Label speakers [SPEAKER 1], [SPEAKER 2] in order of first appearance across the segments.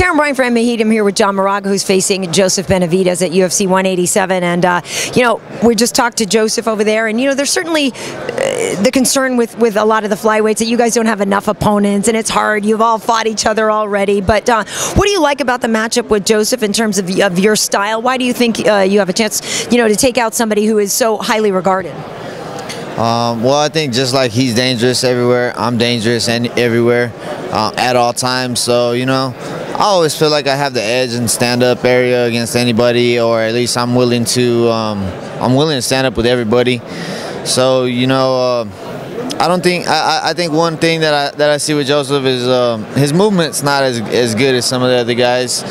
[SPEAKER 1] Karyn Bryant for MMA Heat. I'm here with Moraga, who's facing Joseph Benavidez at UFC 187. And, you know, we just talked to Joseph over there. And, you know, there's certainly the concern with a lot of the flyweights that you guys don't have enough opponents. And it's hard. You've all fought each other already. But what do you like about the matchup with Joseph in terms of your style? Why do you think you have a chance, you know, to take out somebody who is so highly regarded?
[SPEAKER 2] Well, I think just like he's dangerous everywhere, I'm dangerous and everywhere at all times. So, you know, I always feel like I have the edge in stand-up area against anybody, or at least I'm willing to stand up with everybody. So, you know, I think one thing that I see with Joseph is his movement's not as good as some of the other guys.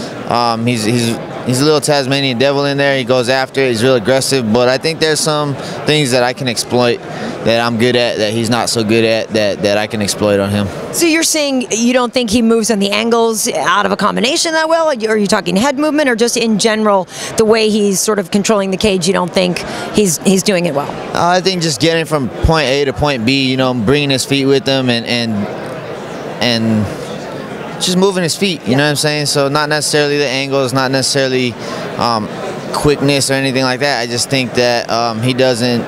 [SPEAKER 2] He's a little Tasmanian devil in there. He goes after it. He's real aggressive. But I think there's some things that I can exploit that I'm good at that he's not so good at that I can exploit on him.
[SPEAKER 1] So you're saying you don't think he moves on the angles out of a combination that well? Are you talking head movement, or just in general the way he's sort of controlling the cage, you don't think he's doing it well?
[SPEAKER 2] I think just getting from point A to point B, you know, bringing his feet with him and just moving his feet, you know what I'm saying? So not necessarily the angles, not necessarily quickness or anything like that. I just think that he doesn't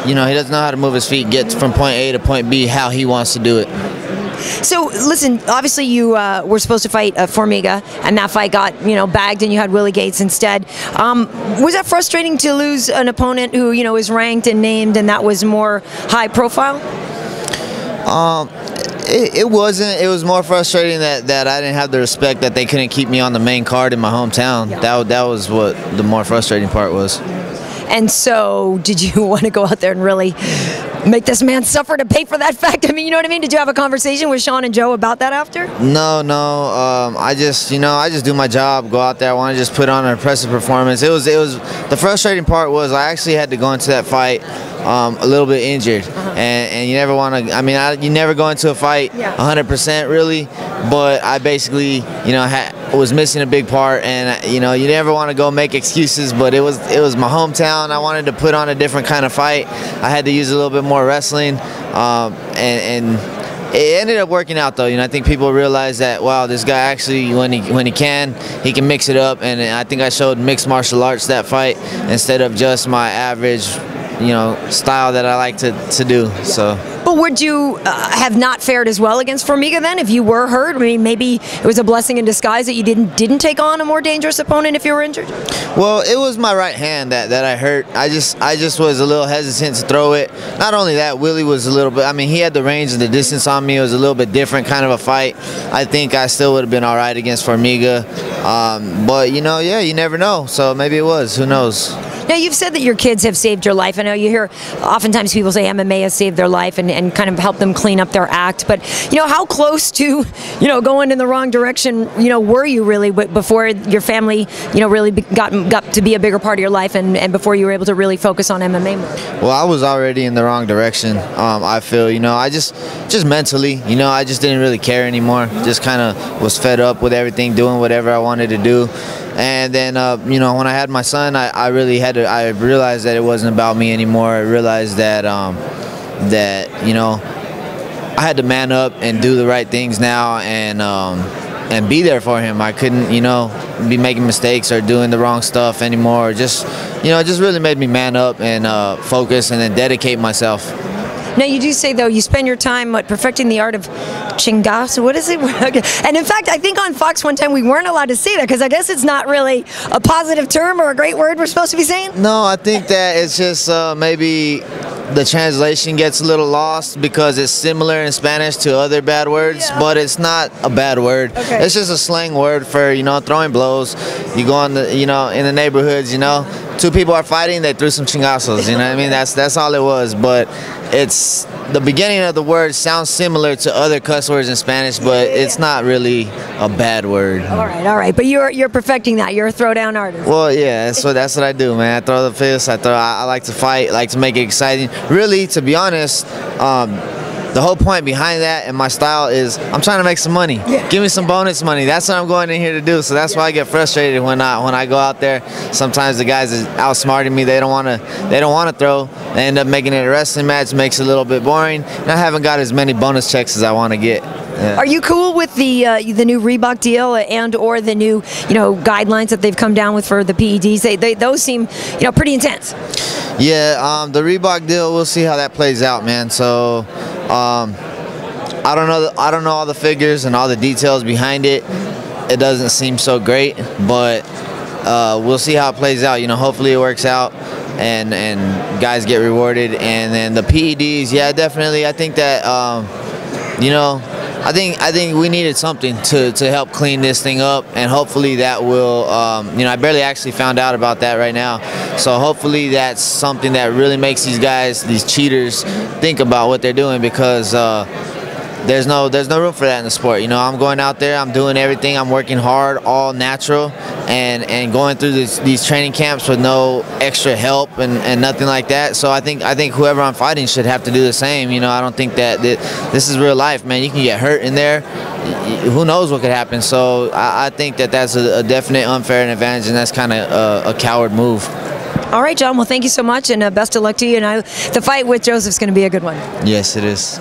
[SPEAKER 2] know how to move his feet, get from point A to point B how he wants to do it.
[SPEAKER 1] So listen, obviously you were supposed to fight Formiga, and that fight got, you know, bagged, and you had Willie Gates instead. Was that frustrating to lose an opponent who, you know, is ranked and named, and that was more high profile?
[SPEAKER 2] It wasn't. It was more frustrating that I didn't have the respect that they couldn't keep me on the main card in my hometown. Yeah. That was what the more frustrating part was.
[SPEAKER 1] And so, did you want to go out there and really make this man suffer to pay for that fact? I mean, you know what I mean? Did you have a conversation with Sean and Joe about that after?
[SPEAKER 2] No. I just do my job, go out there. I want to just put on an impressive performance. It was the frustrating part was I actually had to go into that fight a little bit injured, and you never want to. I mean, you never go into a fight 100% really, but I basically, you know, was missing a big part, and you know, you never want to go make excuses, but it was my hometown. I wanted to put on a different kind of fight. I had to use a little bit more wrestling, and it ended up working out though. You know, I think people realize that, wow, this guy actually, when he can mix it up, and I think I showed mixed martial arts that fight instead of just my average, you know, style that I like to do. So.
[SPEAKER 1] But would you have not fared as well against Formiga then if you were hurt? I mean, maybe it was a blessing in disguise that you didn't take on a more dangerous opponent if you were injured?
[SPEAKER 2] Well, it was my right hand that I hurt. I just was a little hesitant to throw it. Not only that, Willie was a little bit, I mean, he had the range and the distance on me. It was a little bit different kind of a fight. I think I still would have been all right against Formiga. But, you know, yeah, you never know. So maybe it was. Who knows?
[SPEAKER 1] Now, you've said that your kids have saved your life. I know you hear oftentimes people say MMA has saved their life and kind of helped them clean up their act. But, you know, how close to, you know, going in the wrong direction, you know, were you really before your family, you know, really got to be a bigger part of your life, and before you were able to really focus on MMA more?
[SPEAKER 2] Well, I was already in the wrong direction. I feel, you know, I just mentally, you know, I just didn't really care anymore. Just kind of was fed up with everything, doing whatever I wanted to do. And then, you know, when I had my son, I realized that it wasn't about me anymore. I realized that, you know, I had to man up and do the right things now, and be there for him. I couldn't, you know, be making mistakes or doing the wrong stuff anymore. Just, you know, it just really made me man up and focus and then dedicate myself.
[SPEAKER 1] Now, you do say, though, you spend your time perfecting the art of Chingasos. What is it? And in fact, I think on Fox one time we weren't allowed to say that because I guess it's not really a positive term or a great word we're supposed to be saying.
[SPEAKER 2] No, I think that it's just maybe the translation gets a little lost because it's similar in Spanish to other bad words, but it's not a bad word. Okay. It's just a slang word for, you know, throwing blows. You go on the, you know, in the neighborhoods, you know, two people are fighting, they threw some chingasos, you know what I mean? That's all it was, but it's the beginning of the word sounds similar to other cuss words in Spanish, but it's not really a bad word.
[SPEAKER 1] All right. But you're perfecting that. You're a throwdown artist.
[SPEAKER 2] Well, yeah, that's what I do, man. I throw the fist. I like to fight. I like to make it exciting. Really, to be honest, the whole point behind that and my style is I'm trying to make some money. Yeah. Give me some bonus money. That's what I'm going in here to do. So that's why I get frustrated when I go out there. Sometimes the guys is outsmarting me. They don't want to throw. They end up making it a wrestling match. Makes it a little bit boring. And I haven't got as many bonus checks as I want to get. Yeah.
[SPEAKER 1] Are you cool with the new Reebok deal and or the new guidelines that they've come down with for the PEDs? Those seem pretty intense.
[SPEAKER 2] Yeah, the Reebok deal, we'll see how that plays out, man. So I don't know all the figures and all the details behind it. It doesn't seem so great, but we'll see how it plays out. Hopefully it works out and guys get rewarded. And then the PEDs, yeah, definitely. I think that I think we needed something to help clean this thing up, and hopefully that will, I barely actually found out about that right now, so hopefully that's something that really makes these guys, these cheaters, think about what they're doing, because there's no room for that in the sport. I'm going out there, I'm doing everything, I'm working hard, all natural, and going through these training camps with no extra help and nothing like that. So I think whoever I'm fighting should have to do the same. I don't think that this is real life, man. You can get hurt in there. Who knows what could happen? So I think that that's a definite unfair advantage, and that's kind of a coward move.
[SPEAKER 1] All right, John. Well, thank you so much, and best of luck to you. And the fight with Joseph's going to be a good one.
[SPEAKER 2] Yes, it is.